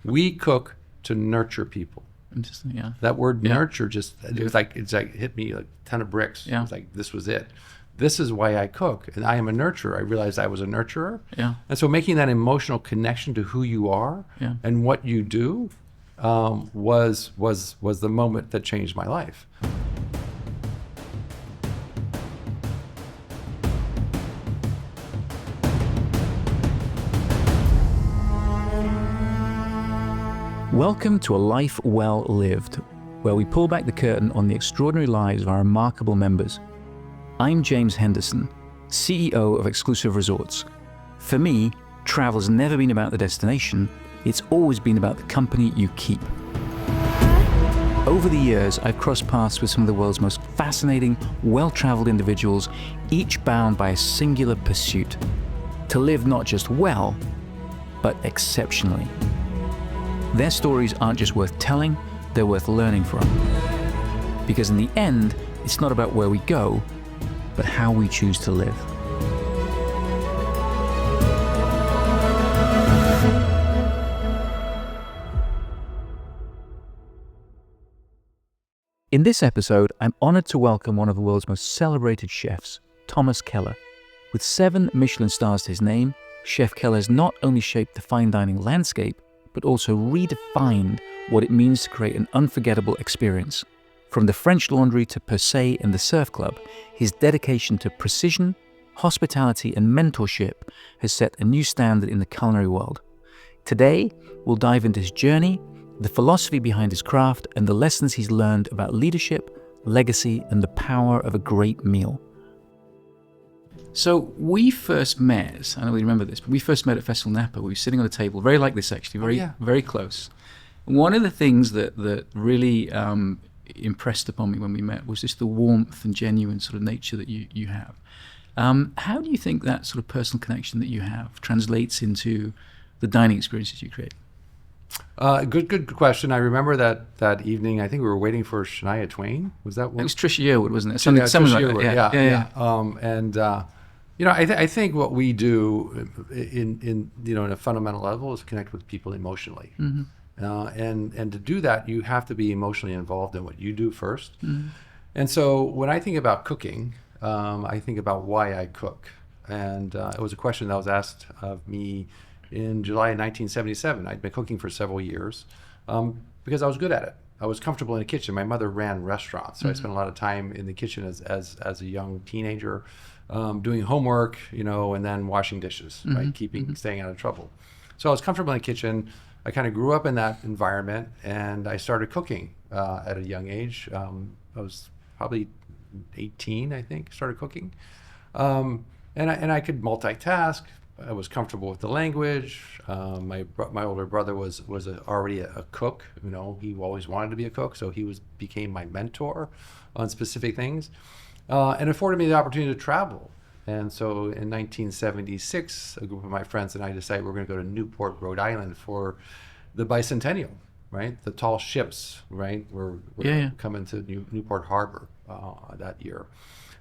We cook to nurture people. Interesting, yeah. That word nurture it's like hit me like a ton of bricks. Yeah. It's like, this was it. This is why I cook, and I am a nurturer. I realized I was a nurturer. Yeah. And so making that emotional connection to who you are and what you do was the moment that changed my life. Welcome to A Life Well Lived, where we pull back the curtain on the extraordinary lives of our remarkable members. I'm James Henderson, CEO of Exclusive Resorts. For me, travel's never been about the destination, it's always been about the company you keep. Over the years, I've crossed paths with some of the world's most fascinating, well-traveled individuals, each bound by a singular pursuit: to live not just well, but exceptionally. Their stories aren't just worth telling, they're worth learning from. Because in the end, it's not about where we go, but how we choose to live. In this episode, I'm honored to welcome one of the world's most celebrated chefs, Thomas Keller. With 7 Michelin stars to his name, Chef Keller has not only shaped the fine dining landscape, but also redefined what it means to create an unforgettable experience. From the French Laundry to Per Se and the Surf Club, his dedication to precision, hospitality, and mentorship has set a new standard in the culinary world. Today, we'll dive into his journey, the philosophy behind his craft, and the lessons he's learned about leadership, legacy, and the power of a great meal. So we first met, I don't really remember this, but we first met at Festival Napa. We were sitting on a table, very like this actually, very close. One of the things that really impressed upon me when we met was just the warmth and genuine sort of nature that you have. How do you think that sort of personal connection that you have translates into the dining experiences you create? Good question. I remember that evening. I think we were waiting for Shania Twain. Was that one? It was Trisha Yearwood, wasn't it? Something like Yearwood. Yeah. I think what we do in a fundamental level is connect with people emotionally. Mm-hmm. And to do that, you have to be emotionally involved in what you do first. Mm-hmm. And so when I think about cooking, I think about why I cook. And it was a question that was asked of me in July of 1977. I'd been cooking for several years because I was good at it. I was comfortable in the kitchen. My mother ran restaurants, so I spent a lot of time in the kitchen as a young teenager, doing homework, and then washing dishes, right? Staying out of trouble. So I was comfortable in the kitchen. I kind of grew up in that environment, and I started cooking at a young age. I was probably 18, I think, started cooking. And I could multitask. I was comfortable with the language. My older brother was already a cook. He always wanted to be a cook, so he became my mentor on specific things, and afforded me the opportunity to travel. And so in 1976, a group of my friends and I decided we're going to go to Newport, Rhode Island for the bicentennial, right? The tall ships, right, were coming to Newport Harbor that year.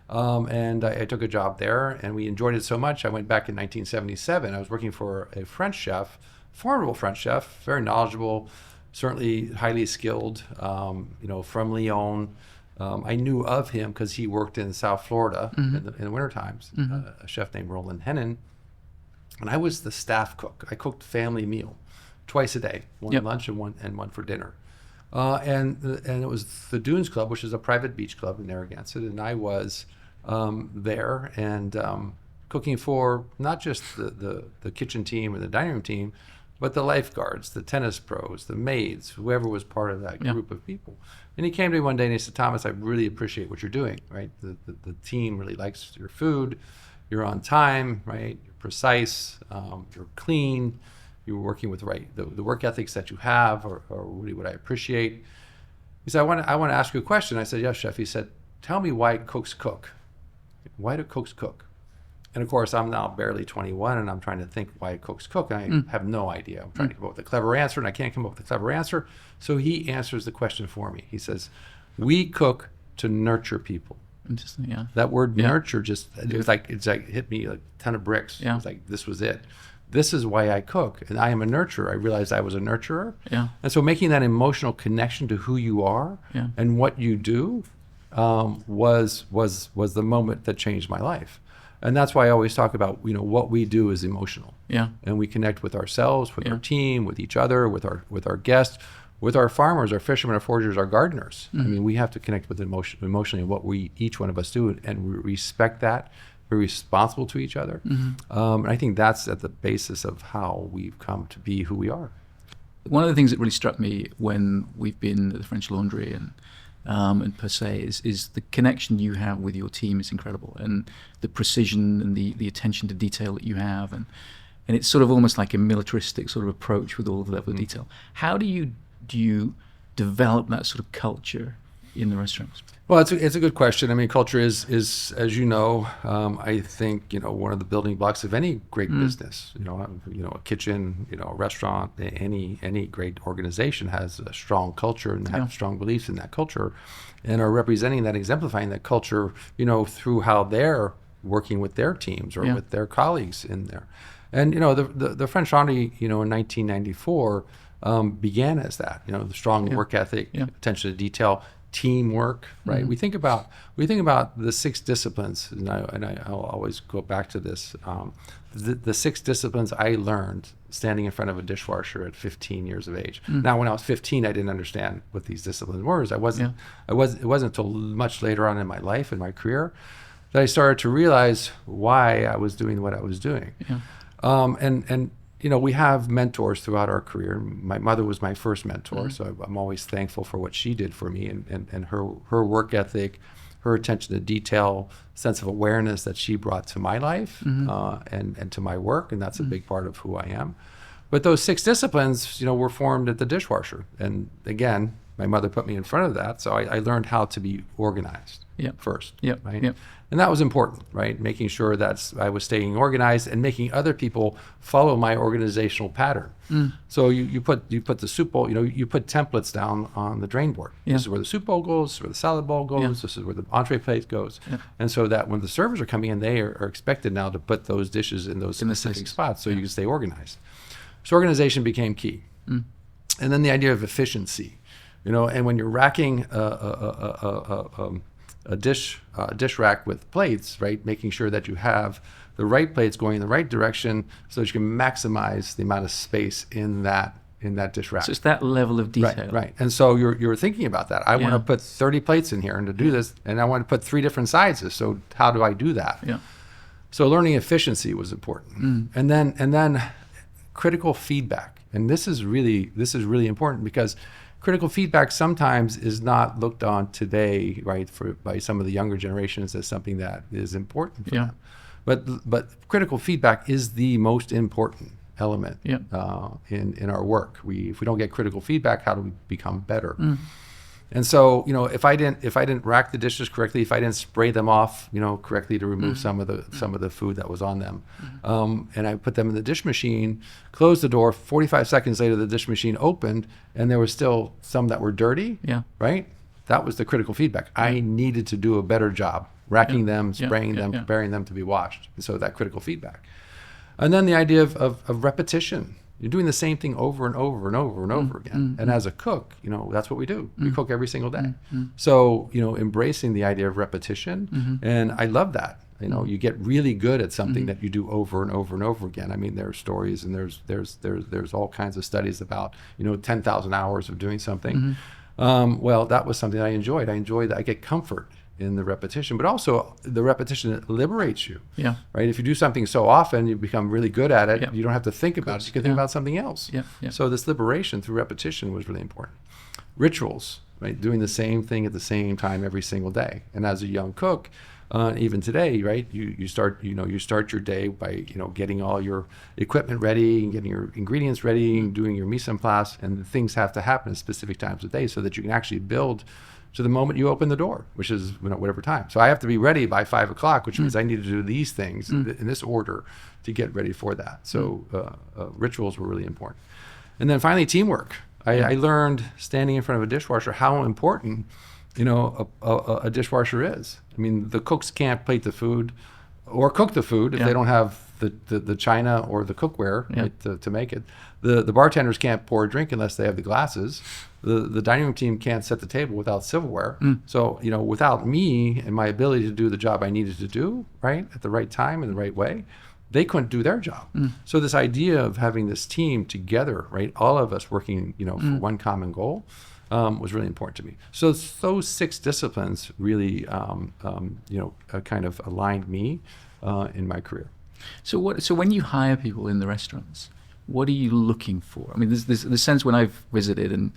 And I took a job there, and we enjoyed it so much. I went back in 1977. I was working for a French chef, formidable French chef, very knowledgeable, certainly highly skilled, from Lyon. I knew of him because he worked in South Florida in the winter times, a chef named Roland Hennon. And I was the staff cook. I cooked family meal twice a day, one lunch and one for dinner. And it was the Dunes Club, which is a private beach club in Narragansett, and I was there and cooking for not just the kitchen team or the dining room team, but the lifeguards, the tennis pros, the maids, whoever was part of that group of people. And he came to me one day and he said, "Thomas, I really appreciate what you're doing, right? The team really likes your food. You're on time, right? You're precise, you're clean. You're working with the work ethics that you have are really what I appreciate." He said, I want to ask you a question. I said, "Yes, chef." He said, "Tell me why cooks cook. Why do cooks cook?" And of course, I'm now barely 21, and I'm trying to think why cooks cook. And I have no idea. I'm trying to come up with a clever answer, and I can't come up with a clever answer. So he answers the question for me. He says, "We cook to nurture people." Interesting, yeah. That word nurture just, it's like hit me like a ton of bricks. Yeah. It's like, this was it. this is why I cook, and I am a nurturer. I realized I was a nurturer. Yeah. And so making that emotional connection to who you are Yeah. and what you do was the moment that changed my life. And that's why I always talk about, what we do is emotional. Yeah. And we connect with ourselves, with Yeah. our team, with each other, with our guests, with our farmers, our fishermen, our foragers, our gardeners. I mean, we have to connect with emotionally what each one of us do, and we respect that. We're responsible to each other. And I think that's at the basis of how we've come to be who we are. One of the things that really struck me when we've been at the French Laundry and per se is the connection you have with your team is incredible, and the precision and the attention to detail that you have, and it's sort of almost like a militaristic sort of approach with all of the level of detail. How do you develop that sort of culture in the restaurants? Well, it's a good question. I mean, culture is as you know, I think one of the building blocks of any great business. A kitchen, a restaurant, any great organization has a strong culture and have strong beliefs in that culture, and are representing that, exemplifying that culture, through how they're working with their teams or with their colleagues in there. And the French Laundry, in 1994 began as that. The strong work ethic, attention to detail, teamwork, right? We think about the 6 disciplines, and I'll always go back to this. The 6 disciplines I learned standing in front of a dishwasher at 15 years of age. Now, when I was 15, I didn't understand what these disciplines were. It wasn't until much later on in my life and my career that I started to realize why I was doing what I was doing. We have mentors throughout our career. My mother was my first mentor, so I'm always thankful for what she did for me, and her work ethic, her attention to detail, sense of awareness that she brought to my life and to my work, and that's a big part of who I am. But those 6 disciplines, were formed at the dishwasher, and again, my mother put me in front of that, so I learned how to be organized first, right? And that was important, right? Making sure that I was staying organized and making other people follow my organizational pattern. So you put the soup bowl, you put templates down on the drain board. This is where the soup bowl goes, this is where the salad bowl goes, this is where the entree plate goes. And so that when the servers are coming in, they are expected now to put those dishes in those specific spots so you can stay organized. So organization became key. And then the idea of efficiency, and when you're racking a dish rack with plates, right? Making sure that you have the right plates going in the right direction so that you can maximize the amount of space in that dish rack. So it's that level of detail. Right. And so you're thinking about that. I want to put 30 plates in here and to do this, and I want to put 3 different sizes. So how do I do that? So learning efficiency was important. And then critical feedback. And this is really important because critical feedback sometimes is not looked on today, right, by some of the younger generations as something that is important for them. But critical feedback is the most important element in our work. If we don't get critical feedback, how do we become better? And so, if I didn't rack the dishes correctly, if I didn't spray them off, correctly to remove some of the food that was on them, and I put them in the dish machine, closed the door, 45 seconds later, the dish machine opened, and there was still some that were dirty, right? That was the critical feedback. I needed to do a better job racking them, spraying them, preparing them to be washed. And so that critical feedback. And then the idea of repetition. You're doing the same thing over and over and over and over again. And as a cook, that's what we do. We cook every single day. So, embracing the idea of repetition. And I love that. You get really good at something that you do over and over and over again. I mean, there are stories and there's all kinds of studies about, 10,000 hours of doing something. Well, that was something I enjoyed. I get comfort in the repetition, but also the repetition liberates you. Right. If you do something so often, you become really good at it. You don't have to think about it. You can think about something else. So this liberation through repetition was really important. Rituals, right? Doing the same thing at the same time every single day. And as a young cook, even today, right? You start your day by getting all your equipment ready and getting your ingredients ready and doing your mise en place, and things have to happen at specific times of day so that you can actually build to the moment you open the door, which is whatever time. So I have to be ready by 5 o'clock, which means I need to do these things in this order to get ready for that. So rituals were really important. And then finally, teamwork. I learned standing in front of a dishwasher how important a dishwasher is. I mean, the cooks can't plate the food or cook the food if Yeah. they don't have the china or the cookware, Yeah. right, to make it. The bartenders can't pour a drink unless they have the glasses. The dining room team can't set the table without silverware. So, without me and my ability to do the job I needed to do, right, at the right time in the right way, they couldn't do their job. So this idea of having this team together, right, all of us working, for one common goal, was really important to me. So those 6 disciplines really, kind of aligned me in my career. So when you hire people in the restaurants, what are you looking for? I mean, there's the sense when I've visited, and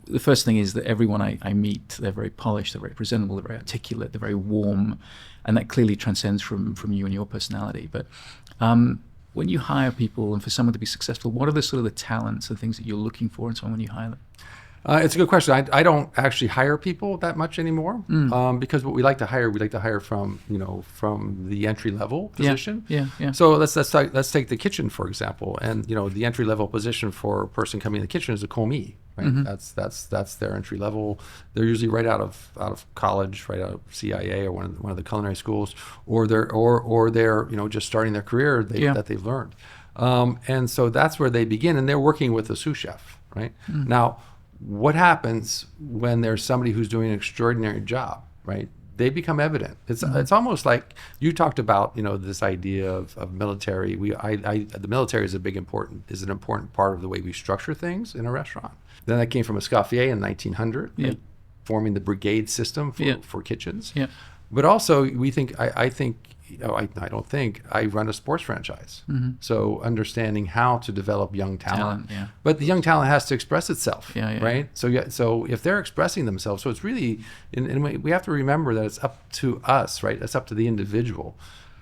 the first thing is that everyone I meet, they're very polished, they're very presentable, they're very articulate, they're very warm, and that clearly transcends from you and your personality. But when you hire people, and for someone to be successful, what are the sort of the talents and things that you're looking for in someone when you hire them? It's a good question. I don't actually hire people that much anymore, because what we like to hire from the entry level position. Yeah. So let's take the kitchen, for example, and the entry level position for a person coming in the kitchen is a commis, right? That's their entry level. They're usually right out of college, right out of CIA or one of the culinary schools, or they're just starting their career that they've learned, and so that's where they begin, and they're working with a sous chef, right? Now, what happens when there's somebody who's doing an extraordinary job, right? They become evident. It's almost like you talked about, this idea of military. The military is an important part of the way we structure things in a restaurant. Then that came from Escoffier in 1900, right? Forming the brigade system for kitchens. Yeah. But also I run a sports franchise. So understanding how to develop young talent. But the young talent has to express itself, right? So if they're expressing themselves, so it's really, and we have to remember that it's up to us, right? It's up to the individual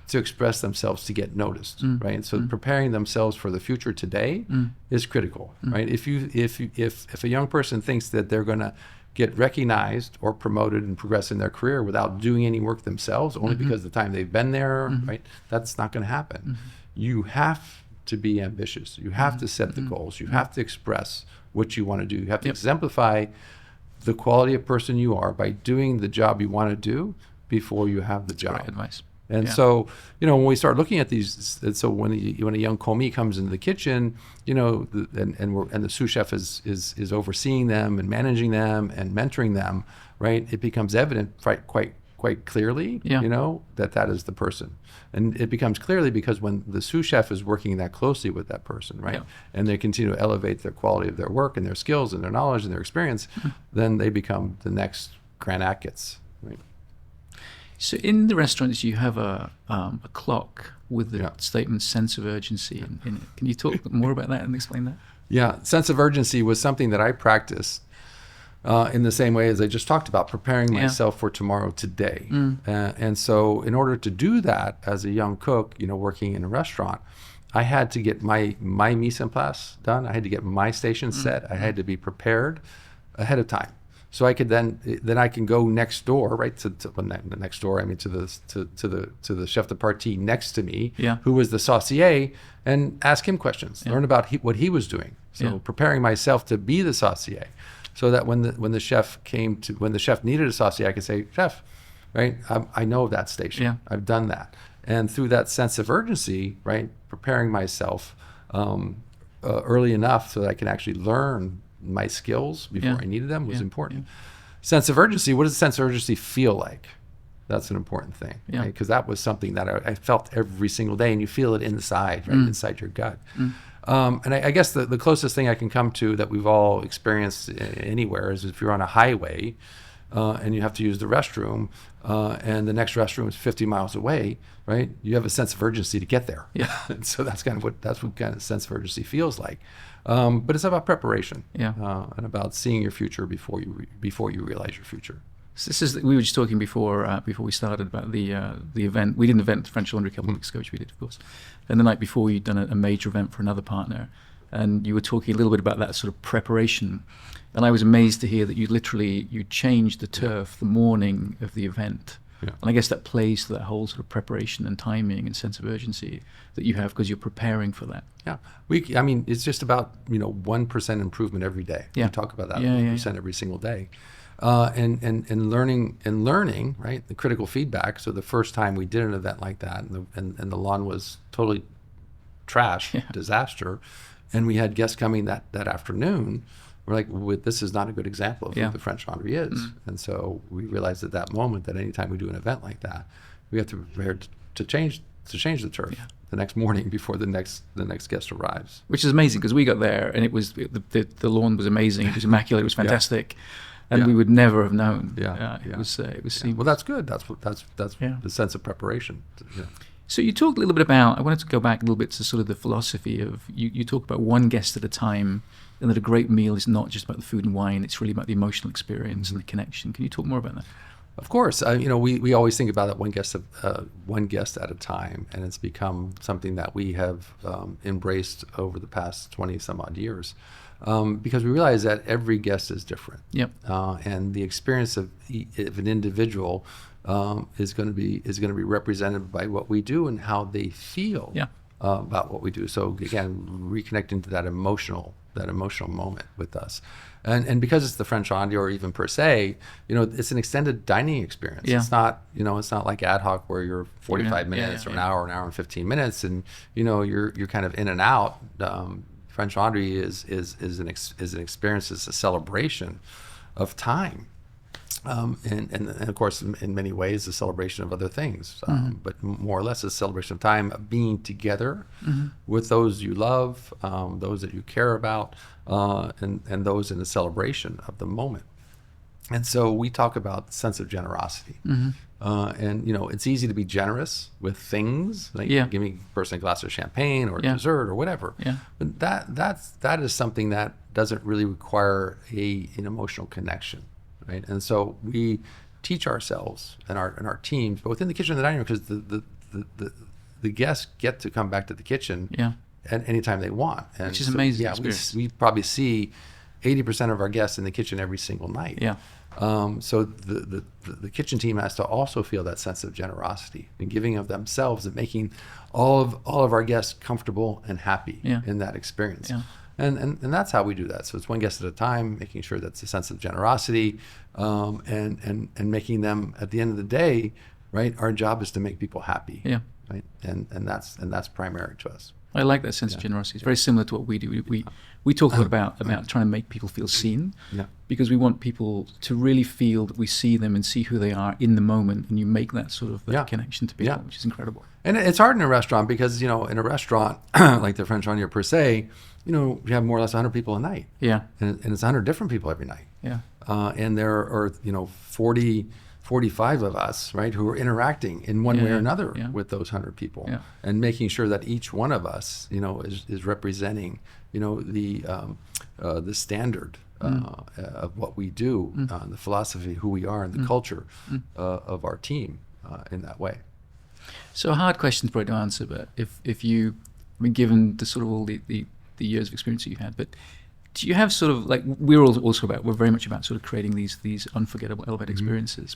to express themselves, to get noticed, right? So preparing themselves for the future today is critical, right? If a young person thinks that they're going to get recognized or promoted and progress in their career without doing any work themselves, only because of the time they've been there, right? That's not going to happen. You have to be ambitious. You have to set the goals. You have to express what you want to do. You have to exemplify the quality of person you are by doing the job you want to do before you have the job. Great advice. And so, when we start looking at these, so when a young commis comes into the kitchen, and the sous chef is overseeing them and managing them and mentoring them, right? It becomes evident quite clearly, that is the person. And it becomes clearly because when the sous chef is working that closely with that person, right? And they continue to elevate their quality of their work and their skills and their knowledge and their experience, then they become the next Grant Achatz, right? So in the restaurants, you have a clock with the statement "sense of urgency" in it. Can you talk more about that and explain that? Yeah, sense of urgency was something that I practiced in the same way as I just talked about, preparing myself for tomorrow today. And so in order to do that as a young cook, working in a restaurant, I had to get my mise en place done. I had to get my station set. I had to be prepared ahead of time. So I could then I can go next door, right? Next door, I mean to the chef de partie next to me, who was the saucier, and ask him questions, learn about what he was doing. So preparing myself to be the saucier, so that when the chef needed a saucier, I could say, "Chef, right? I know that station. I've done that." And through that sense of urgency, right, preparing myself early enough so that I can actually learn my skills before I needed them was important. Sense of urgency. What does sense of urgency feel like? That's an important thing, right? Because that was something that I felt every single day, and you feel it inside, right, inside your gut. And I guess the closest thing I can come to that we've all experienced anywhere is if you're on a highway and you have to use the restroom, and the next restroom is 50 miles away, right? You have a sense of urgency to get there. And so that's what kind of sense of urgency feels like. But it's about preparation, and about seeing your future before you realize your future. So we were just talking before we started about the event. We did an event at the French Laundry a couple of weeks ago, which we did, of course. And the night before, you'd done a major event for another partner, and you were talking a little bit about that sort of preparation. And I was amazed to hear that you changed the turf the morning of the event. And I guess that plays to that whole sort of preparation and timing and sense of urgency that you have because you're preparing for that. It's just about 1% improvement every day. We talk about that 1% every single day. and learning, right? The critical feedback. So the first time we did an event like that, and the lawn was totally trash, disaster, and we had guests coming that afternoon. We're like, this is not a good example of what the French Laundry is. And so we realized at that moment that anytime we do an event like that, we have to prepare to change the turf the next morning before the next guest arrives. Which is amazing, because we got there and it was the lawn was amazing. It was immaculate. It was fantastic. And we would never have known. It was seamless. Well, that's good. That's the sense of preparation. So you talked a little bit about, I wanted to go back a little bit to sort of the philosophy of, you talk about one guest at a time, and that a great meal is not just about the food and wine, it's really about the emotional experience and the connection. Can you talk more about that? Of course. We always think about it one guest at a time, and it's become something that we have embraced over the past 20 some odd years. Because we realize that every guest is different. And the experience of an individual is going to be represented by what we do and how they feel about what we do. So again, reconnecting to that emotional moment with us, and because it's the French Laundry, or even per se, it's an extended dining experience. It's not like ad hoc where you're 45 minutes or an hour and 15 minutes, and you're kind of in and out. French Laundry is an experience. It's a celebration of time. And of course, in many ways, a celebration of other things, but more or less a celebration of time, of being together with those you love, those that you care about, and those in a celebration of the moment. And so we talk about the sense of generosity. And it's easy to be generous with things, like give me a person a glass of champagne or dessert or whatever. But that is something that doesn't really require an emotional connection. Right? And so we teach ourselves and our teams, both in the kitchen and the dining room, because the guests get to come back to the kitchen at any time they want. And which is amazing. We probably see 80% of our guests in the kitchen every single night. So the kitchen team has to also feel that sense of generosity and giving of themselves, and making all of our guests comfortable and happy in that experience. And that's how we do that. So it's one guest at a time, making sure that's a sense of generosity, and making them, at the end of the day, right? Our job is to make people happy, right? And that's primary to us. I like that sense of generosity. It's very similar to what we do. We talk a lot about trying to make people feel seen, because we want people to really feel that we see them and see who they are in the moment, and you make that sort of connection to people, which is incredible. And it's hard in a restaurant, because in a restaurant like the French Laundry per se, you have more or less 100 people a night. And it's 100 different people every night. And there are 45 of us, right, who are interacting in one way or another with those 100 people, and making sure that each one of us, is representing, the standard of what we do, the philosophy, who we are, and the culture of our team in that way. So a hard question probably to answer, but if you, given the sort of all the years of experience that you've had, but do you have sort of, like, we're very much about sort of creating these unforgettable elevated experiences.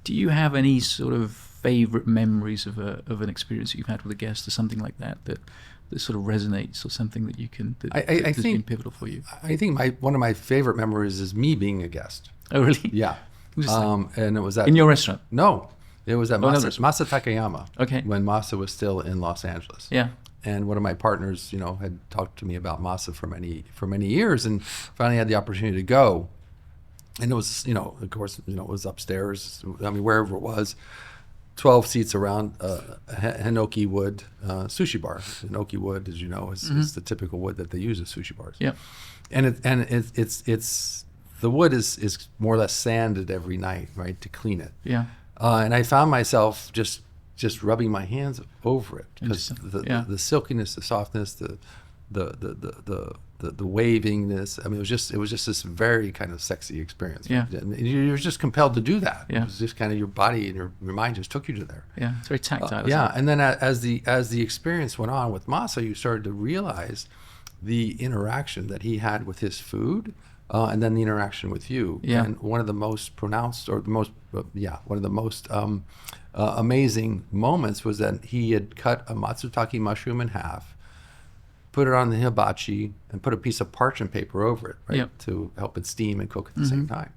Do you have any sort of favorite memories of an experience that you've had with a guest, or something like that sort of resonates, or something that you can that's been pivotal for you? I think one of my favorite memories is me being a guest. Oh, really? Yeah. And it was in your restaurant? No, it was at Masa Takayama. Okay. When Masa was still in Los Angeles. And one of my partners, had talked to me about Masa for many years, and finally had the opportunity to go. And it was, of course, it was upstairs. Wherever it was, 12 seats around hinoki wood sushi bar. Hinoki wood, as you know, is the typical wood that they use as sushi bars. And it's the wood is more or less sanded every night, right, to clean it. And I found myself just rubbing my hands over it, because the silkiness, the softness, the wavingness. It was just this very kind of sexy experience. You were just compelled to do that. It was just kind of your body and your mind just took you to there. It's very tactile. And then as the experience went on with Masa, you started to realize the interaction that he had with his food, and then the interaction with you. And one of the most pronounced, or one of the most amazing moments was that he had cut a matsutake mushroom in half, put it on the hibachi, and put a piece of parchment paper over it, right, to help it steam and cook at the same time.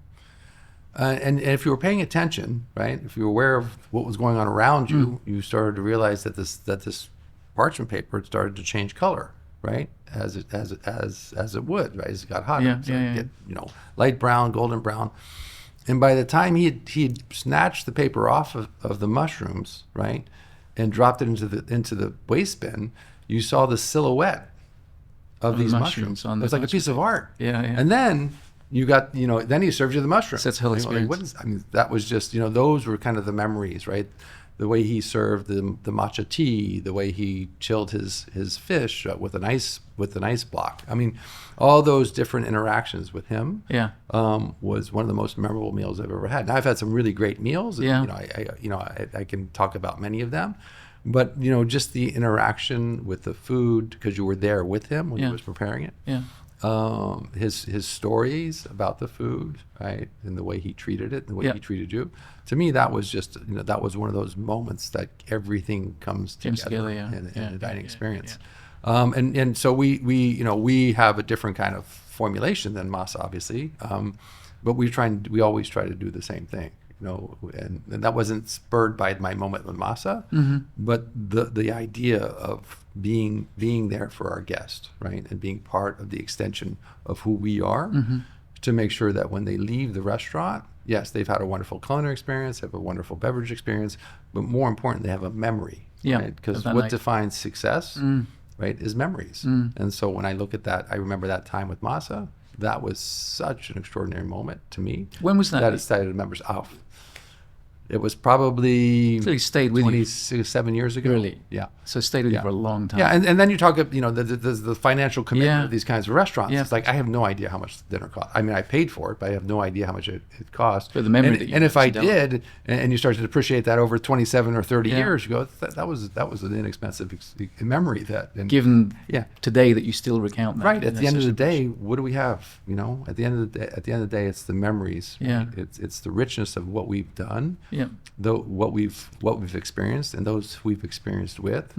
And if you were paying attention, right, if you were aware of what was going on around you, you started to realize that this parchment paper had started to change color, right, as it would, right, as it got hotter. Get, light brown, golden brown. And by the time he'd snatched the paper off of the mushrooms, right, and dropped it into the waste bin, you saw the silhouette of these mushrooms. It was like a piece of art. And then you got, then he served you the mushrooms. That's whole experience. That was just, those were kind of the memories, right? The way he served the matcha tea, the way he chilled his fish with an ice block. I mean, all those different interactions with him was one of the most memorable meals I've ever had. Now, I've had some really great meals. And, I can talk about many of them. But, just the interaction with the food, because you were there with him when he was preparing it. His stories about the food, right, and the way he treated it, and the way he treated you. To me, that was just, that was one of those moments that everything comes together in a dining experience. And so we have a different kind of formulation than Masa, obviously, but we always try to do the same thing. And that wasn't spurred by my moment with Masa, but the idea of being there for our guest, right, and being part of the extension of who we are, to make sure that when they leave the restaurant, yes, they've had a wonderful culinary experience, have a wonderful beverage experience, but more important, they have a memory, right? Because what defines success, right, is memories. And so when I look at that, I remember that time with Masa. That was such an extraordinary moment to me. When was that? That excited members. It was probably so he stayed with 27 years ago. Really? Yeah. So stayed with you for a long time. Yeah, and then you talk about, the financial commitment of these kinds of restaurants. It's like, I have no idea how much dinner cost. I mean, I paid for it, but I have no idea how much it cost. For the memory and if I did, and you start to appreciate that over 27 or 30 years, you go, that was an inexpensive memory given today that you still recount that. Right. At the end of the day, what do we have? At the end of the day, it's the memories. Yeah. Right? It's the richness of what we've done. Yeah. What we've experienced, and those who we've experienced with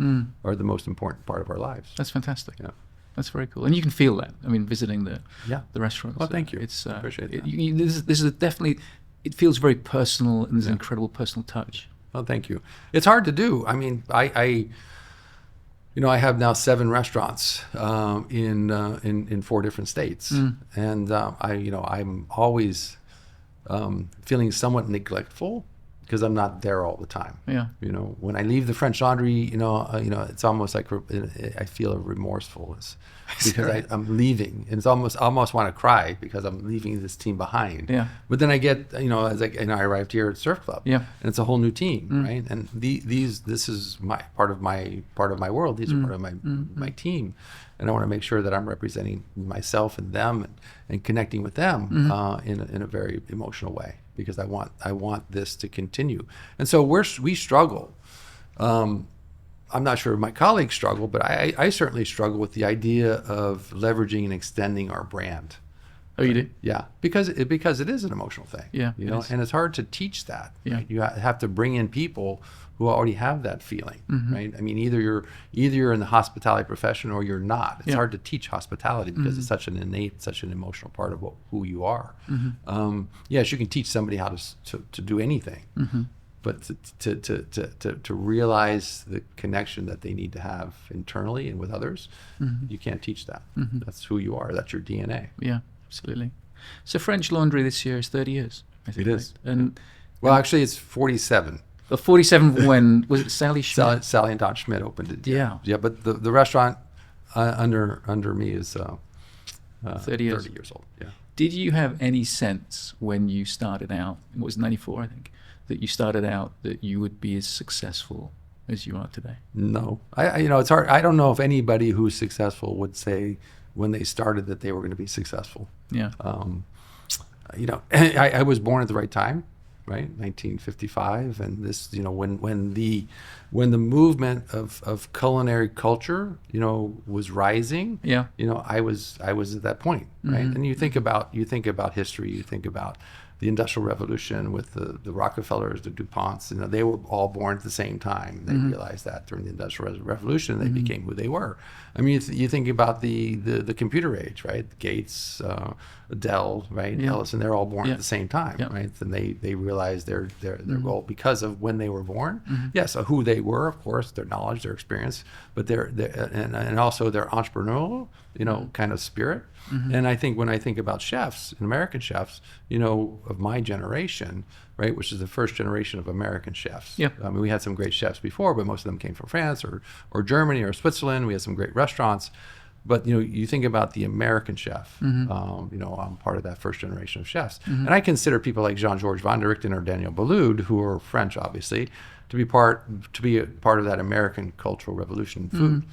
are the most important part of our lives. That's fantastic. Yeah. That's very cool, and you can feel that. I mean, visiting the restaurants. Well, thank you. I appreciate that. This is definitely. It feels very personal, and there's an incredible personal touch. Well, thank you. It's hard to do. I mean, I have now 7 restaurants in 4 different states, and I'm always feeling somewhat neglectful, because I'm not there all the time. Yeah. When I leave the French Laundry, it's almost like I feel a remorsefulness because I'm leaving, and it's I almost want to cry because I'm leaving this team behind. Yeah. But then I get, I arrived here at Surf Club. Yeah. And it's a whole new team, right? And this is part of my world. These are part of my team, and I want to make sure that I'm representing myself and them and connecting with them in a very emotional way, because I want this to continue. And so we struggle. I'm not sure my colleagues struggle, but I certainly struggle with the idea of leveraging and extending our brand. Oh, you do? Yeah, because it is an emotional thing. Yeah, and it's hard to teach that. Yeah. Right? You have to bring in people who already have that feeling, right? I mean, either you're in the hospitality profession or you're not. It's hard to teach hospitality because it's such an innate, such an emotional part of who you are. Yes, you can teach somebody how to do anything, but to realize the connection that they need to have internally and with others, you can't teach that. That's who you are. That's your DNA. Yeah, absolutely. So French Laundry this year is 30 years, I think. It is. And well, actually, it's 47. 47 when was it? Sally Schmidt. Sally and Don Schmidt opened it. Yeah. But the restaurant under me is 30 years old. Yeah. Did you have any sense when you started out? It was 94, I think, that you started out that you would be as successful as you are today? No, it's hard. I don't know if anybody who's successful would say when they started that they were going to be successful. Yeah. I was born at the right time. Right, 1955, and this, when the movement of culinary culture, was rising. Yeah. I was at that point, right? And you think about history, you think about the Industrial Revolution with the Rockefellers, the DuPonts, they were all born at the same time. They realized that during the Industrial Revolution, they became who they were. I mean, you think about the computer age, right? Gates, Dell, right? Ellison, they're all born at the same time, right? And they realized their goal because of when they were born. Yes, who they were, of course, their knowledge, their experience, but and also their entrepreneurial, kind of spirit. And I think when I think about chefs, American chefs, of my generation, right, which is the first generation of American chefs. I mean, we had some great chefs before, but most of them came from France or Germany or Switzerland. We had some great restaurants. But, you think about the American chef, I'm part of that first generation of chefs. And I consider people like Jean-Georges Van der Richten or Daniel Boulud, who are French, obviously, to be a part of that American cultural revolution in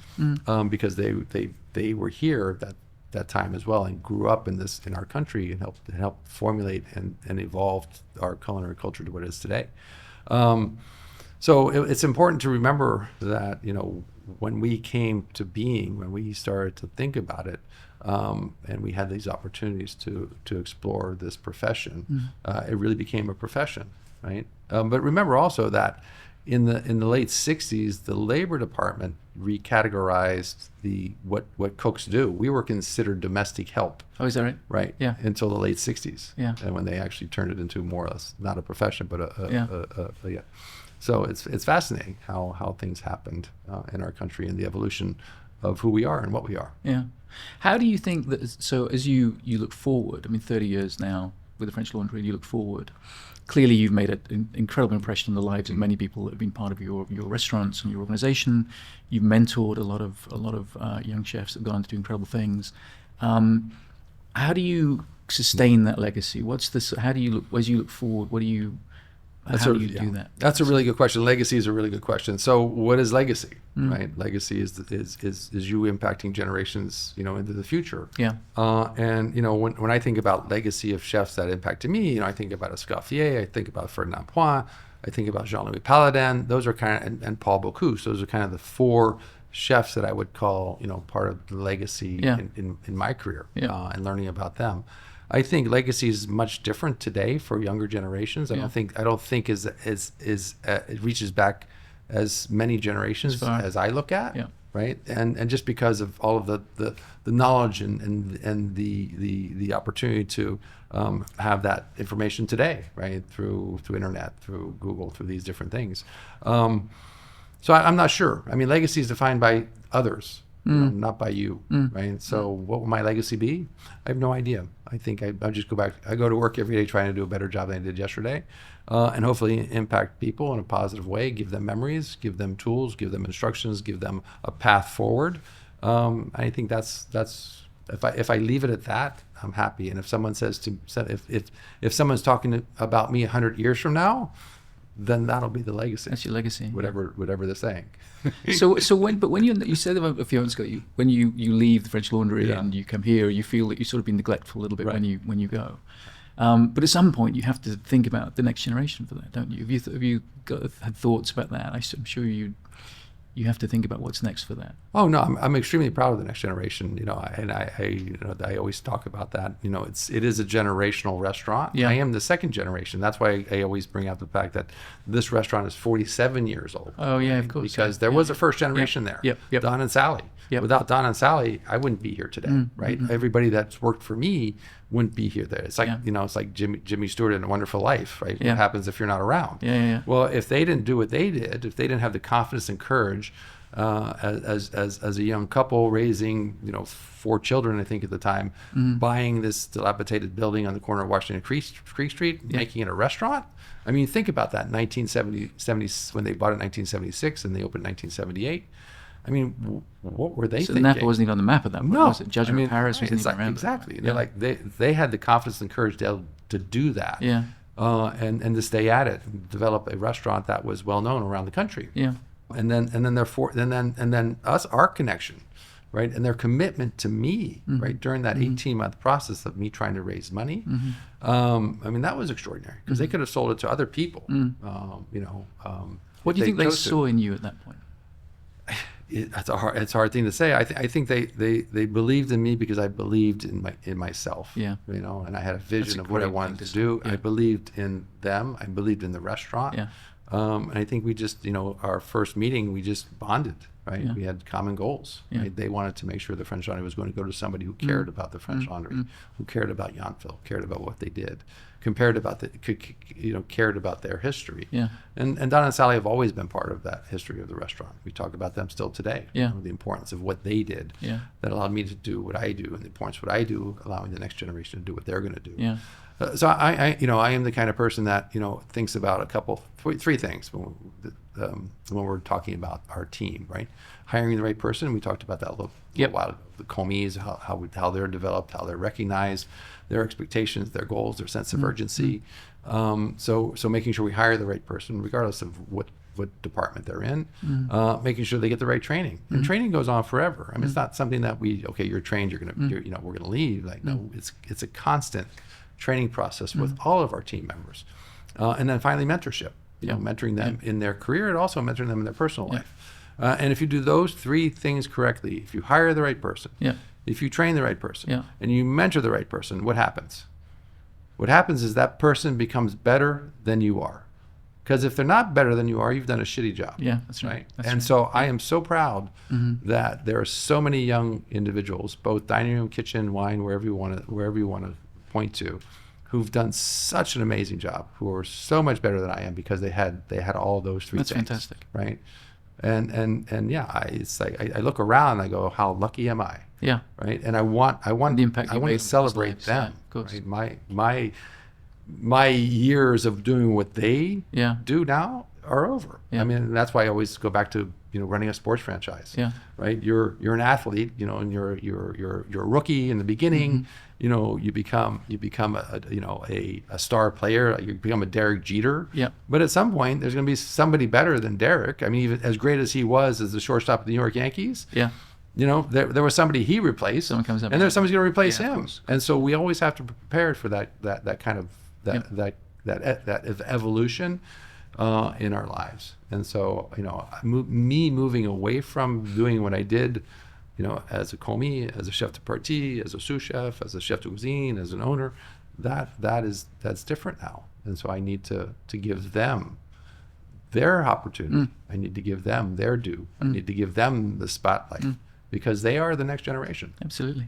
food, because they were here that time as well and grew up in our country and helped formulate and evolve our culinary culture to what it is today. So it's important to remember that, when we came to being, when we started to think about it, and we had these opportunities to explore this profession, it really became a profession, right? But remember also that in the late 60s, the Labor Department recategorized what cooks do. We were considered domestic help. Oh, is that right? Right. Yeah. Until the late 60s. Yeah. And when they actually turned it into more or less not a profession, but yeah. So it's fascinating how things happened in our country and the evolution of who we are and what we are. Yeah. How do you think that? So as you look forward, I mean, 30 years now with the French Laundry, you look forward. Clearly, you've made an incredible impression on the lives of many people that have been part of your restaurants and your organization. You've mentored a lot of young chefs that have gone on to do incredible things. How do you sustain that legacy? How do you look as you look forward? How do you do that? That's a really good question. Legacy is a really good question. So, what is legacy? Right? Legacy is you impacting generations, into the future. Yeah. And when I think about legacy of chefs that impacted me, I think about Escoffier, I think about Ferdinand Point, I think about Jean-Louis Paladin. Those are and Paul Bocuse. Those are kind of the four chefs that I would call, part of the legacy in my career, and learning about them. I think legacy is much different today for younger generations. I don't think it reaches back as many generations as I look at, right? And just because of all of the knowledge and the opportunity to have that information today, right? Through internet, through Google, through these different things. So I'm not sure. I mean, legacy is defined by others. Not by you, right? So what will my legacy be? I have no idea. I think I'll just go back. I go to work every day trying to do a better job than I did yesterday, and hopefully impact people in a positive way, give them memories, give them tools, give them instructions, give them a path forward. I think that's if I leave it at that, I'm happy. And if someone if someone's talking about me 100 years from now, then that'll be the legacy. That's your legacy. Whatever they're saying. So when you said a few months ago, when you leave the French Laundry and you come here, you feel that you've sort of been neglectful a little bit when you go. But at some point, you have to think about the next generation for that, don't you? Have you had thoughts about that? I'm sure you have to think about what's next for that. Oh no, I'm extremely proud of the next generation. And I always talk about that. It is a generational restaurant. Yeah. I am the second generation. That's why I always bring out the fact that this restaurant is 47 years old. Oh yeah, of course. Because there was a first generation there. Yep. Don and Sally. Yep. Without Don and Sally, I wouldn't be here today, right? Everybody that's worked for me wouldn't be here. It's like it's like Jimmy Stewart in A Wonderful Life, right? Yeah. What happens if you're not around? Yeah. Well, if they didn't do what they did, if they didn't have the confidence and courage, as a young couple raising 4 children, I think at the time, buying this dilapidated building on the corner of Washington Creek Street, making it a restaurant. I mean, think about that. 1970 when they bought it in 1976 and they opened in 1978. I mean, what were they thinking? Napa wasn't even on the map at that point, was it? Judgment Paris wasn't even around. Exactly. They're like they had the confidence and courage to do that. Yeah. And to stay at it, and develop a restaurant that was well known around the country. Yeah. And then our connection, right? And their commitment to me, right, during that 18-month process of me trying to raise money. I mean, that was extraordinary because they could have sold it to other people. What do you think they saw in you at that point? It's a hard thing to say. I think they believed in me because I believed in myself. Yeah. You know, and I had a vision of what I great wanted thing to to do. say. Yeah. I believed in them. I believed in the restaurant. Yeah. And I think we just, our first meeting, we just bonded, right? Yeah. We had common goals. Yeah. Right? They wanted to make sure the French Laundry was going to go to somebody who cared about the French Laundry, who cared about Yountville, cared about what they did, cared about their history. Yeah. And Don and Sally have always been part of that history of the restaurant. We talk about them still today. Yeah. The importance of what they did that allowed me to do what I do, and the importance of what I do, allowing the next generation to do what they're going to do. Yeah. So I am the kind of person that thinks about three things when we're talking about our team, right? Hiring the right person. We talked about that a little while ago. The commis, how they're developed, how they're recognized, their expectations, their goals, their sense of urgency. So making sure we hire the right person, regardless of what department they're in, making sure they get the right training. And training goes on forever. I mean, it's not something that you're trained, we're gonna leave. Like, no, it's a constant training process with all of our team members. And then finally, mentorship, mentoring them in their career and also mentoring them in their personal life. And if you do those three things correctly, if you hire the right person, if you train the right person, and you mentor the right person, what happens? What happens is that person becomes better than you are. Because if they're not better than you are, you've done a shitty job. Yeah, that's right. So I am so proud that there are so many young individuals, both dining room, kitchen, wine, wherever you want to point to, who've done such an amazing job, who are so much better than I am because they had all those three things. That's fantastic. Right? And yeah, it's like I look around and I go, how lucky am I? Yeah. Right? And I want the impact I want to celebrate them. Yeah, of course. Right? My years of doing what they do now are over. Yeah. I mean, that's why I always go back to running a sports franchise. Yeah. Right. You're an athlete, and you're a rookie in the beginning. You become a star player. You become a Derek Jeter. Yeah. But at some point, there's going to be somebody better than Derek. I mean, even as great as he was as the shortstop of the New York Yankees. Yeah. There was somebody he replaced. Someone comes up, and there's somebody's going to replace him. Course. And so we always have to be prepared for that kind of that evolution in our lives. And so me moving away from doing what I did, as a commis, as a chef de partie, as a sous chef, as a chef de cuisine, as an owner, that's different now. And so I need to give them their opportunity. I need to give them their due. I need to give them the spotlight because they are the next generation. Absolutely.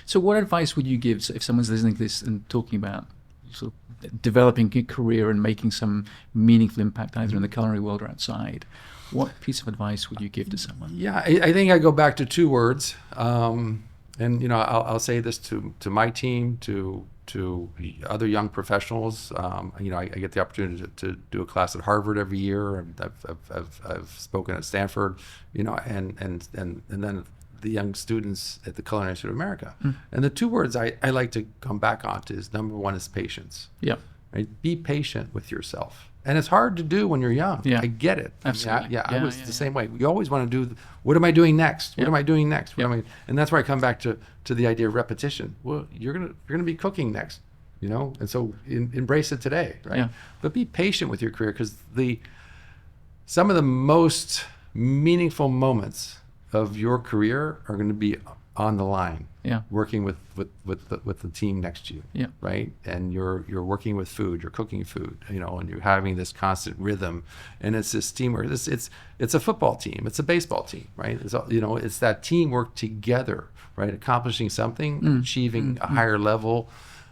So what advice would you give if someone's listening to this and talking about sort of developing a career and making some meaningful impact either in the culinary world or outside? What piece of advice would you give to someone? Yeah, I think I go back to two words. And I'll say this to my team, to other young professionals. I get the opportunity to do a class at Harvard every year. I've spoken at Stanford, and then the young students at the Culinary Institute of America. And the two words I like to come back onto is, number one is patience. Yeah. Right? Be patient with yourself. And it's hard to do when you're young. Yeah. I get it. Absolutely. I was the same way. You always want to do, what am I doing next? What am I doing next? And that's where I come back to the idea of repetition. Well, you're gonna be cooking next, and so embrace it today, right? Yeah. But be patient with your career, because some of the most meaningful moments of your career are going to be on the line. Yeah. Working with the team next to you. Yeah. Right. And you're working with food, you're cooking food, and you're having this constant rhythm, and it's this teamwork. It's a football team, it's a baseball team, right? It's that teamwork together, right? Accomplishing something, achieving a higher level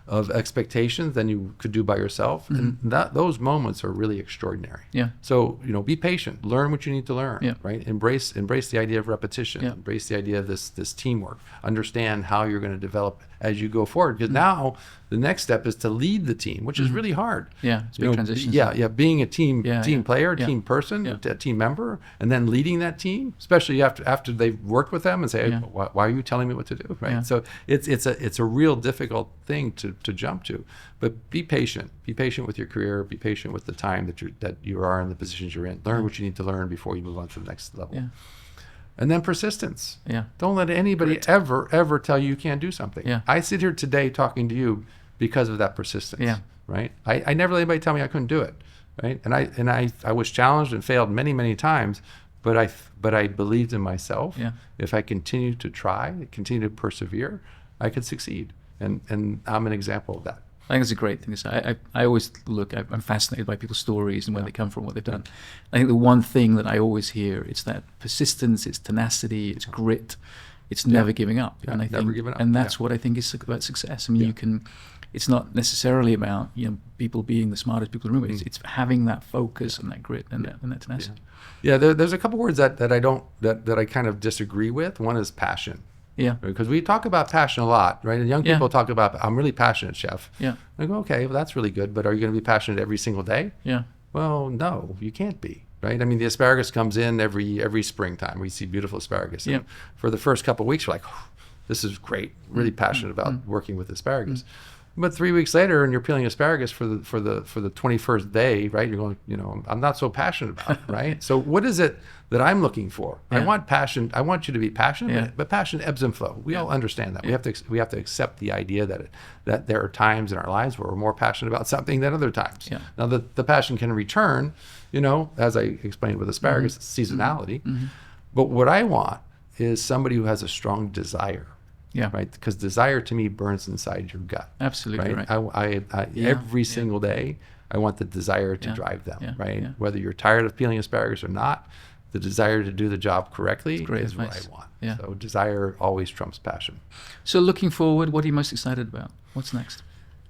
of expectations than you could do by yourself. And those moments are really extraordinary. Yeah. So, be patient, learn what you need to learn, Yeah. right? Embrace the idea of repetition, Yeah. embrace the idea of this teamwork, understand how you're going to develop as you go forward. Because now the next step is to lead the team, which is really hard. Yeah, it's a big transition. Yeah, being a team player, Yeah. team person, Yeah. a team member, and then leading that team, especially after they've worked with them and say, Yeah. why are you telling me what to do, right? Yeah. So it's a real difficult thing to jump to. But be patient with your career, be patient with the time that you are in the positions you're in. Learn what you need to learn before you move on to the next level. Yeah. And then persistence. Yeah. Don't let anybody ever tell you can't do something. Yeah. I sit here today talking to you because of that persistence. Yeah. Right. I never let anybody tell me I couldn't do it. Right. And I was challenged and failed many, many times, but I believed in myself. Yeah. If I continue to try, continue to persevere, I could succeed. And I'm an example of that. I think it's a great thing to say. I always I'm fascinated by people's stories and where they come from, what they've done. I think the one thing that I always hear, it's that persistence, it's tenacity, it's grit, it's never giving up. Yeah, and I never think, giving up. and that's what I think is about success. I mean, it's not necessarily about people being the smartest people in the room. It's having that focus and that grit and that tenacity. Yeah, there's a couple words that I kind of disagree with. One is passion. Yeah. Because we talk about passion a lot, right? And young people talk about, I'm really passionate, chef. Yeah. I go, okay, well, that's really good, but are you going to be passionate every single day? Yeah. Well, no, you can't be, right? I mean, the asparagus comes in every springtime. We see beautiful asparagus. And for the first couple of weeks, we're like, oh, this is great. Really passionate about working with asparagus. But 3 weeks later, and you're peeling asparagus for the 21st day, right? You're going, I'm not so passionate about it, right? So what is it that I'm looking for? I want passion. I want you to be passionate, but passion ebbs and flows. We all understand that. We have to accept the idea that there are times in our lives where we're more passionate about something than other times. Yeah. Now the passion can return, as I explained with asparagus, it's seasonality. But what I want is somebody who has a strong desire. Yeah. Right. Because desire to me burns inside your gut. Absolutely right. I every single day, I want the desire to drive them. Yeah. Right. Yeah. Whether you're tired of peeling asparagus or not, the desire to do the job correctly is what I want. Yeah. So desire always trumps passion. So looking forward, what are you most excited about? What's next?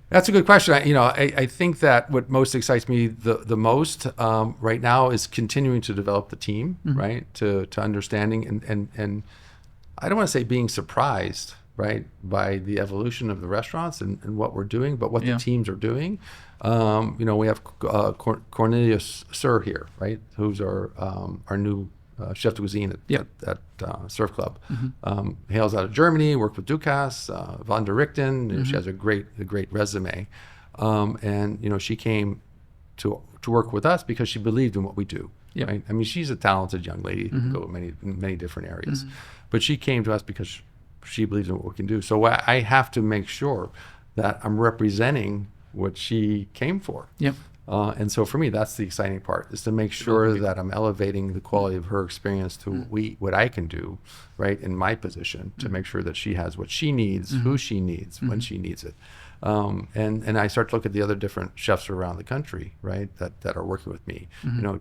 That's a good question. I think that what most excites me the most right now is continuing to develop the team, right, to understanding and I don't want to say being surprised, right, by the evolution of the restaurants and what we're doing, but what the teams are doing. We have Cornelius Sir here, right, who's our new chef de cuisine at Surf Club. Hails out of Germany, worked with Dukas, Von der Richten. She has a great resume, and she came to work with us because she believed in what we do. Yep. Right? I mean, she's a talented young lady who can go in many different areas, but she came to us because she believes in what we can do. So I have to make sure that I'm representing what she came for. Yep. And so for me, that's the exciting part, is to make sure that I'm elevating the quality of her experience to what I can do, right, in my position, to make sure that she has what she needs, who she needs, when she needs it. And I start to look at the other different chefs around the country, right, that are working with me.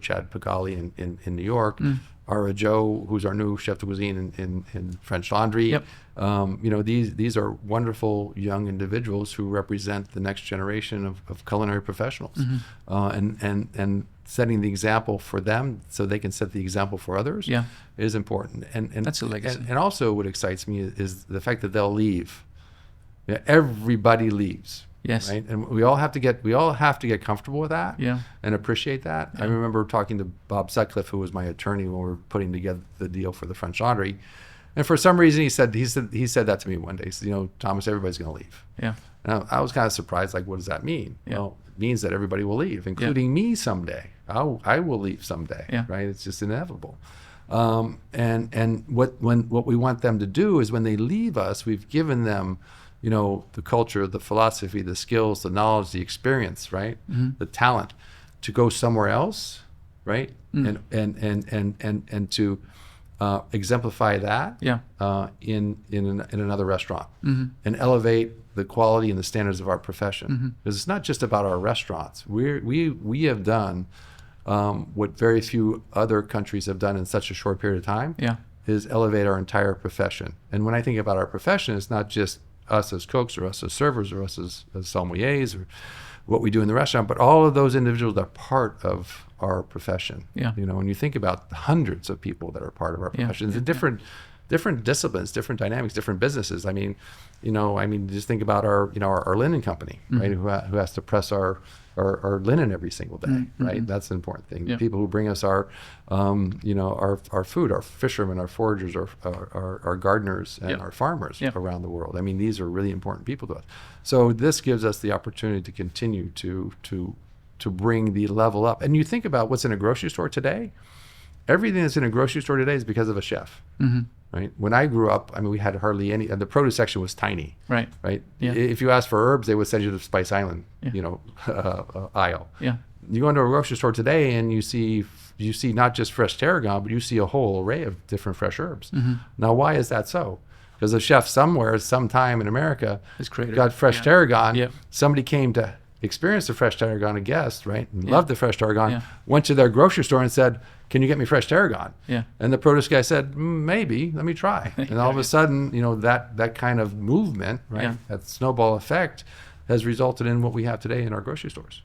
Chad Pagali in New York, Ara Joe, who's our new chef de cuisine in French Laundry. Yep. These are wonderful young individuals who represent the next generation of culinary professionals, and setting the example for them so they can set the example for others is important. And that's a legacy. And also what excites me is the fact that they'll leave. Yeah, everybody leaves. Yes. Right. And we all have to get comfortable with that. Yeah. And appreciate that. Yeah. I remember talking to Bob Sutcliffe, who was my attorney when we were putting together the deal for the French Laundry, and for some reason he said that to me one day. He said, Thomas, everybody's going to leave. Yeah. And I was kind of surprised. Like, what does that mean? Yeah. Well, it means that everybody will leave, including me someday. I will leave someday. Yeah. Right. It's just inevitable. And what we want them to do is when they leave us, we've given them, the culture, the philosophy, the skills, the knowledge, the experience, right? The talent to go somewhere else, right? And to exemplify that in another restaurant and elevate the quality and the standards of our profession. Because it's not just about our restaurants. We have done what very few other countries have done in such a short period of time, is elevate our entire profession. And when I think about our profession, it's not just us as cooks or us as servers or us as sommeliers or what we do in the restaurant, but all of those individuals are part of our profession. Yeah. When you think about the hundreds of people that are part of our profession, the different disciplines, different dynamics, different businesses. Just think about our linen company, right? Who has to press our linen every single day, right? That's an important thing. The people who bring us our food, our fishermen, our foragers, our gardeners, and our farmers around the world. These are really important people to us. So this gives us the opportunity to continue to bring the level up. And you think about what's in a grocery store today. Everything that's in a grocery store today is because of a chef. Right? When I grew up, we had hardly any, and the produce section was tiny. Right? Yeah. If you asked for herbs, they would send you to the Spice Island, aisle. Yeah. You go into a grocery store today and you see not just fresh tarragon, but you see a whole array of different fresh herbs. Now, why is that so? Because a chef somewhere, sometime in America, got fresh tarragon. Somebody came to experience the fresh tarragon, a guest, right? And loved the fresh tarragon, went to their grocery store and said, can you get me fresh tarragon? And the produce guy said, maybe, let me try. And all of a sudden, that kind of movement, right? That snowball effect has resulted in what we have today in our grocery stores.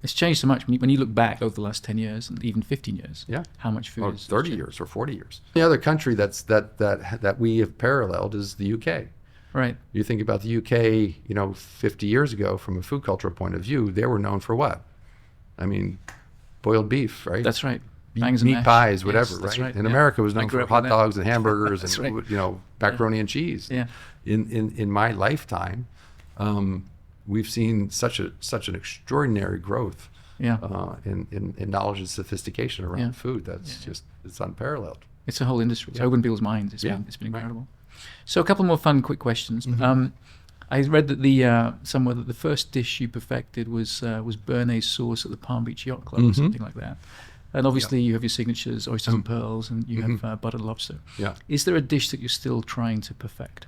It's changed so much when you look back over the last 10 years and even 15 years. How much food or is 30 years or 40 years. The other country that we have paralleled is the UK. Right. You think about the UK, 50 years ago, from a food cultural point of view, they were known for what? I mean, boiled beef, right? That's right. Meat pies, whatever, right? In America, it was known for hot dogs and hamburgers and macaroni and cheese. In my lifetime, we've seen such an extraordinary growth in knowledge and sophistication around food. That's it's unparalleled. It's a whole industry. It's opened people's minds. It's been incredible. So a couple more fun, quick questions. I read that somewhere that the first dish you perfected was béarnaise sauce at the Palm Beach Yacht Club or something like that. And obviously you have your signatures, oysters and pearls, and you have buttered lobster. Is there a dish that you're still trying to perfect?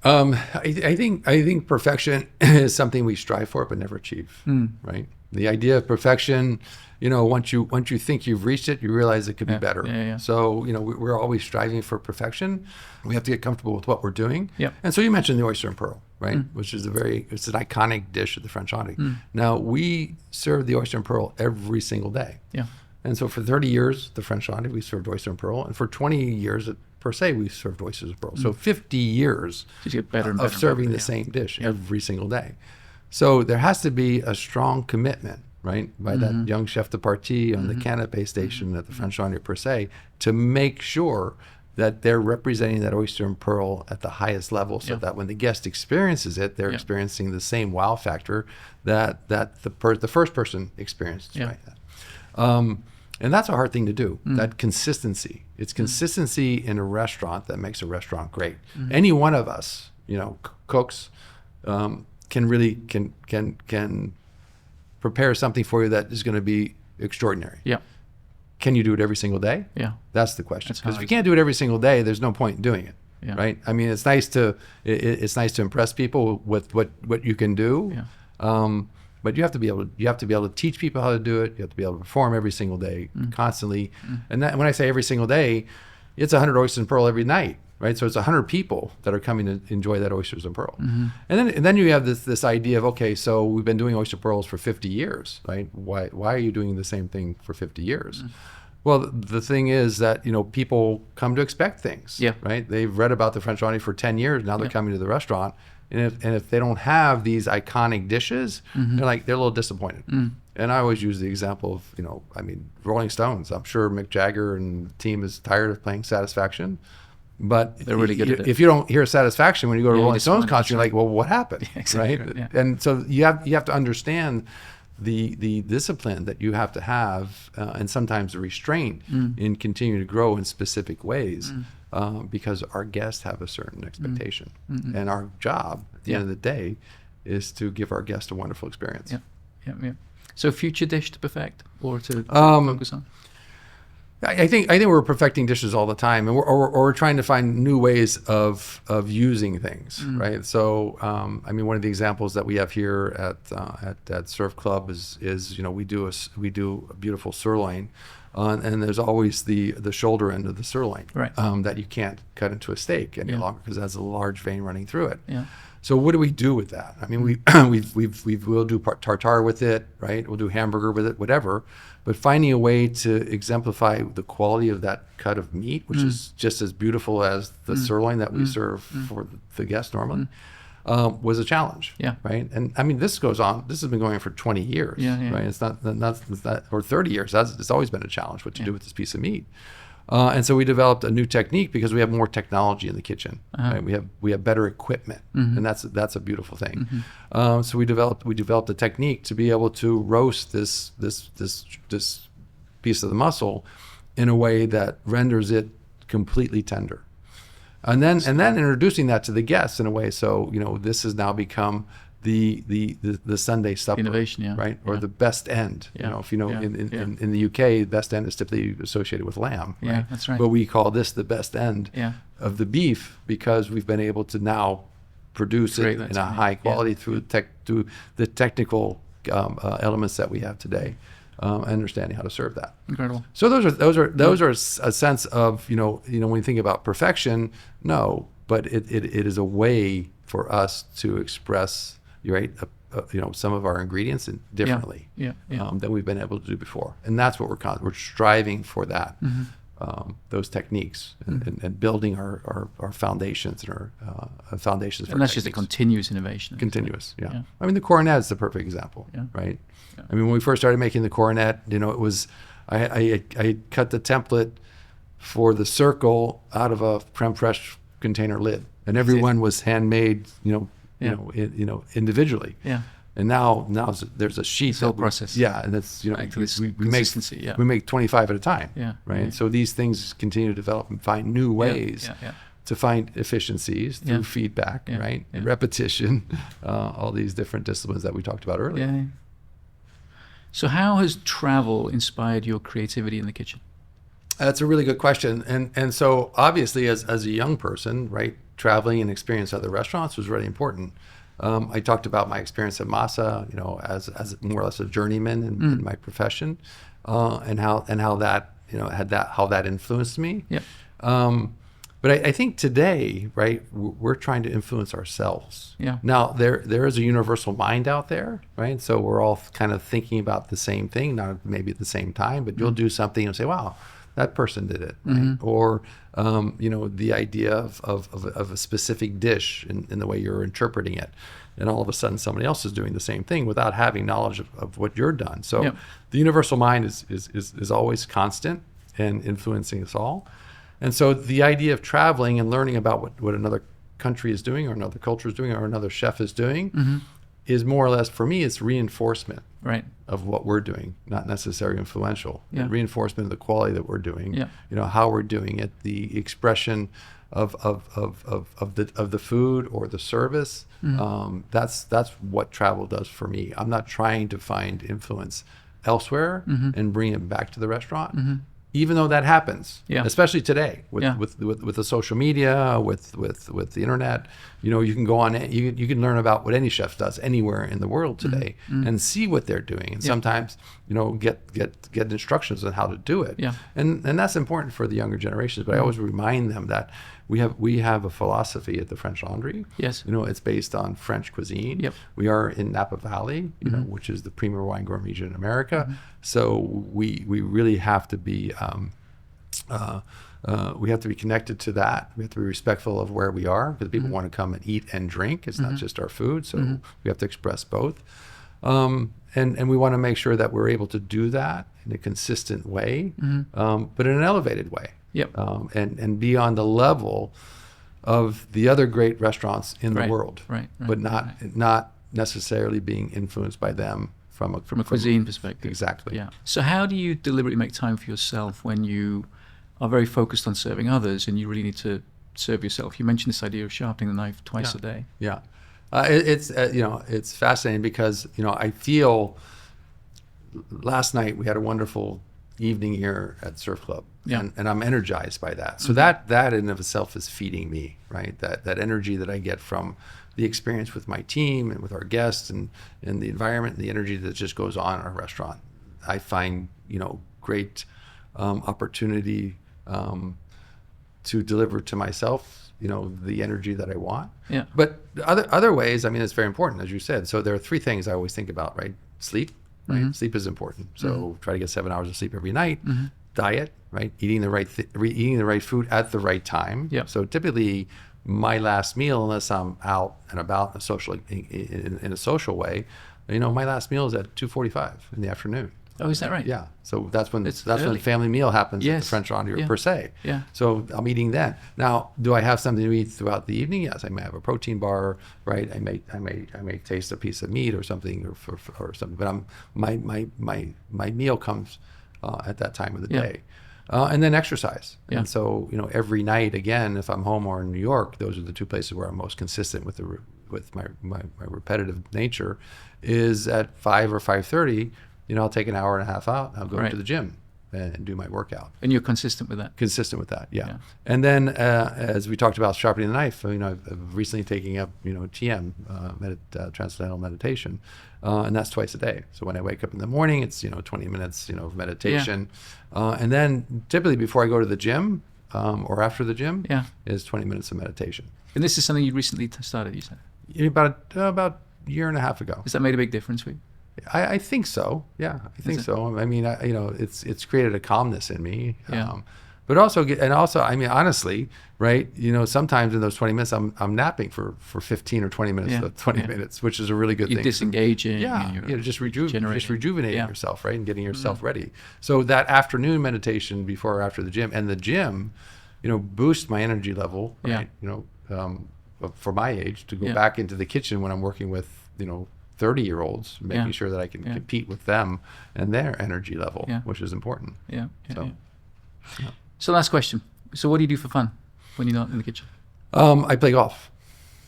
I think perfection is something we strive for but never achieve. Right? The idea of perfection, once you think you've reached it, you realize it could be better. So we're always striving for perfection. We have to get comfortable with what we're doing. And so you mentioned the oyster and pearl, right? Which is it's an iconic dish at the French Laundry. Now we serve the oyster and pearl every single day. And so for 30 years, the French Laundry, we served oyster and pearl, and for 20 years per se, we served oysters and pearl. So 50 years of serving the same dish every single day. So there has to be a strong commitment, right, by that young chef de partie on the canapé station at the French Laundry per se, to make sure that they're representing that oyster and pearl at the highest level, so that when the guest experiences it, they're experiencing the same wow factor that the first person experienced. Right? And that's a hard thing to do, that consistency. It's consistency in a restaurant that makes a restaurant great. Any one of us, cooks, can really prepare something for you that is going to be extraordinary. Can you do it every single day? That's the question. Because if you can't do it every single day, there's no point in doing it. Right? I mean, it's nice to impress people with what you can do. But you have to be able to teach people how to do it. You have to be able to perform every single day, constantly. And that, when I say every single day, it's 100 oysters and pearl every night, right? So it's 100 people that are coming to enjoy that oysters and pearl. And then you have this idea of, okay, so we've been doing oyster pearls for 50 years, right? Why are you doing the same thing for 50 years? Well, the thing is that, people come to expect things, right? They've read about the French Laundry for 10 years. Now they're coming to the restaurant. And if they don't have these iconic dishes, they're a little disappointed. And I always use the example of, Rolling Stones. I'm sure Mick Jagger and the team is tired of playing Satisfaction, but they're really good at it. If you don't hear Satisfaction when you go to a Rolling Stones concert, you're like, well, what happened? Right? And so you have to understand the discipline that you have to have, and sometimes the restraint in continuing to grow in specific ways. Because our guests have a certain expectation. And our job at the end of the day is to give our guests a wonderful experience. So future dish to perfect or to focus on? I think we're perfecting dishes all the time, and we're trying to find new ways of using things, right? So, one of the examples that we have here at Surf Club is we do a beautiful sirloin, and there's always the shoulder end of the sirloin, right, that you can't cut into a steak any longer because it has a large vein running through it. So what do we do with that? We'll do tartare with it, right? We'll do hamburger with it, whatever. But finding a way to exemplify the quality of that cut of meat, which is just as beautiful as the sirloin that we serve for the guests normally, was a challenge, right? And this goes on. This has been going on for 20 years, right? It's not, or 30 years. It's always been a challenge what to do with this piece of meat. And so we developed a new technique because we have more technology in the kitchen. Right? We have better equipment, and that's a beautiful thing. So we developed a technique to be able to roast this piece of the muscle in a way that renders it completely tender. And then introducing that to the guests in a way so this has now become the Sunday supper, Innovation, yeah. right? Or Yeah. the best end. Yeah. You know, if you know, Yeah. in the UK, best end is typically associated with lamb, Yeah, right? that's right. But we call this the best end Yeah. of the beef because we've been able to now produce Create it that in a technique. high quality Yeah. through the technical elements that we have today, understanding how to serve that. Incredible. So those are a sense of when you think about perfection, no, but it is a way for us to express some of our ingredients differently Yeah. than we've been able to do before, and that's what we're striving for that. Those techniques and building our foundations and our foundations for And that's just a techniques. continuous innovation. Continuous, yeah. Yeah. I mean, the coronet is the perfect example, Yeah. right? Yeah. I mean, when we first started making the coronet, it was I cut the template for the circle out of a creme fraiche container lid, and everyone was handmade, individually. Yeah. And now there's a sheet. Whole process. Yeah, and that's Back to this we make consistency, yeah. we make 25 at a time. Yeah, Right. yeah. So these things continue to develop and find new ways Yeah. to find efficiencies through Yeah. feedback, Yeah, right? yeah. And repetition, all these different disciplines that we talked about earlier. Yeah. So how has travel inspired your creativity in the kitchen? That's a really good question. And so obviously as a young person, right, traveling and experience other restaurants was really important. I talked about my experience at Masa, as more or less a journeyman in my profession, and how that how that influenced me. Yeah. But I think today, right, we're trying to influence ourselves. Yeah. Now there is a universal mind out there, right? So we're all kind of thinking about the same thing, not maybe at the same time, but you'll do something and say, "Wow, that person did it," right? Or the idea of a specific dish in the way you're interpreting it, and all of a sudden somebody else is doing the same thing without having knowledge of what you're done. So Yep. the universal mind is always constant and influencing us all. And so the idea of traveling and learning about what another country is doing or another culture is doing or another chef is doing is more or less, for me, it's reinforcement Right. of what we're doing, not necessarily influential. Yeah. Reinforcement of the quality that we're doing, Yeah. how we're doing it, the expression of the food or the service. That's what travel does for me. I'm not trying to find influence elsewhere and bring it back to the restaurant. Even though that happens, Yeah. especially today with Yeah. with the social media, with the internet, you can go on, you can learn about what any chef does anywhere in the world today and see what they're doing, and sometimes get instructions on how to do it. Yeah. And that's important for the younger generations. But I always remind them that we have a philosophy at the French Laundry. Yes. It's based on French cuisine. Yep. We are in Napa Valley, which is the premier wine growing region in America. So we really have to be connected to that. We have to be respectful of where we are because people want to come and eat and drink. It's not just our food. So we have to express both. And we want to make sure that we're able to do that in a consistent way, but in an elevated way. Yep. And be on the level of the other great restaurants in the world, Right. but not necessarily being influenced by them from a cuisine perspective. Exactly. Yeah. So how do you deliberately make time for yourself when you are very focused on serving others and you really need to serve yourself? You mentioned this idea of sharpening the knife twice a day. Yeah. It's fascinating because I feel last night we had a wonderful evening here at Surf Club, and I'm energized by that. So that in and of itself is feeding me, right? That energy that I get from the experience with my team and with our guests and the environment and the energy that just goes on in our restaurant. I find great opportunity to deliver to myself the energy that I want. Yeah. But other ways, I mean, it's very important, as you said. So there are three things I always think about, right? Sleep, right? Sleep is important. So try to get 7 hours of sleep every night. Diet, right? Eating the right food at the right time. Yep. So typically my last meal, unless I'm out and about in a social way, my last meal is at 2:45 in the afternoon. Oh, is that right? Yeah. So that's when It's when early. the family meal happens at Yes. the French Laundry Yeah. per se. Yeah. So I'm eating then. Now, do I have something to eat throughout the evening? Yes, I may have a protein bar, right? I may taste a piece of meat or something or something. But my meal comes at that time of the Yeah. day. And then exercise. Yeah. And so every night, again, if I'm home or in New York, those are the two places where I'm most consistent with with my repetitive nature, is at 5 or 5:30. I'll take an hour and a half out. I'll go to the gym and do my workout. And you're consistent with that? Consistent with that, yeah. And then as we talked about sharpening the knife, I've recently taken up, TM, transcendental meditation, and that's twice a day. So when I wake up in the morning, it's, 20 minutes, of meditation. And then typically before I go to the gym or after the gym is 20 minutes of meditation. And this is something you recently started, you said? About a year and a half ago. Has that made a big difference for you? I think so. Yeah, I think so. I mean, it's created a calmness in me. But also, honestly, right? Sometimes in those 20 minutes, I'm napping for 15 or 20 minutes, 20 minutes, which is a really good thing. You're disengaging. Just rejuvenating yourself, right? And getting yourself ready. So that afternoon meditation before or after the gym, and the gym, boosts my energy level, right? For my age, to go back into the kitchen when I'm working with, 30-year-olds, making sure that I can compete with them and their energy level, which is important. So last question. So what do you do for fun when you're not in the kitchen? I play golf.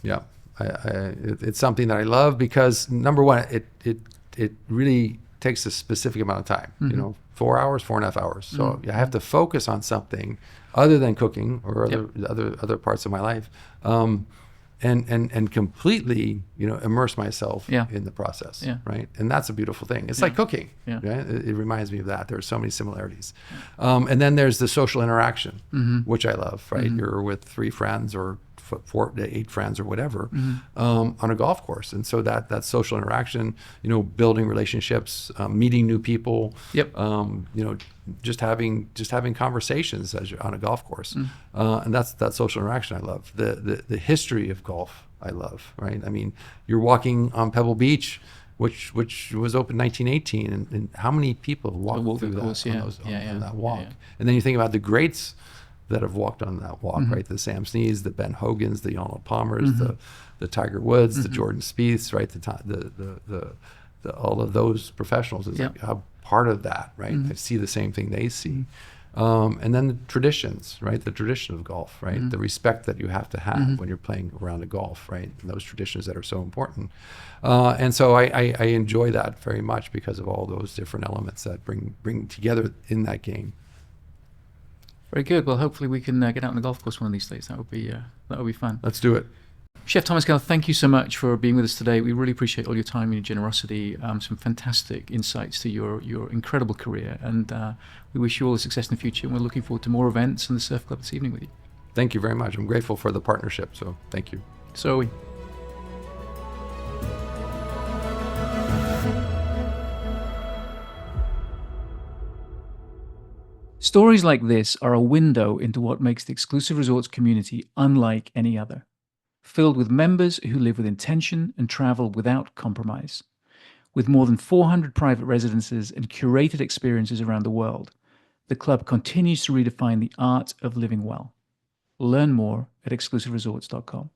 Yeah. It's something that I love because, number one, it really takes a specific amount of time, 4 hours, 4.5 hours. So I have to focus on something other than cooking or other parts of my life. And completely, immerse myself in the process, right? And that's a beautiful thing. It's like cooking, right? It reminds me of that. There are so many similarities. And then there's the social interaction, which I love, right? You're with 3 friends or 4 to 8 friends or whatever on a golf course. And so that social interaction, building relationships, meeting new people, just having conversations as you're on a golf course. And that's that social interaction I love. The history of golf I love, right? I mean, you're walking on Pebble Beach, which was open 1918, and how many people walked through that on that walk? And then you think about the greats that have walked on that walk, right? The Sam Sneads, the Ben Hogans, the Arnold Palmers, the Tiger Woods, the Jordan Spieths, right? The all of those professionals is like a part of that, right? I see the same thing they see. And then the traditions, right? The tradition of golf, right? The respect that you have to have when you're playing around a golf, right? And those traditions that are so important. And so I enjoy that very much because of all those different elements that bring together in that game. Very good. Well, hopefully we can get out on the golf course one of these days. That would be fun. Let's do it. Chef Thomas Keller, thank you so much for being with us today. We really appreciate all your time and your generosity, some fantastic insights to your incredible career, and we wish you all the success in the future, and we're looking forward to more events and the Surf Club this evening with you. Thank you very much. I'm grateful for the partnership, so thank you. So are we. Stories like this are a window into what makes the Exclusive Resorts community unlike any other. Filled with members who live with intention and travel without compromise. With more than 400 private residences and curated experiences around the world, the club continues to redefine the art of living well. Learn more at exclusiveresorts.com.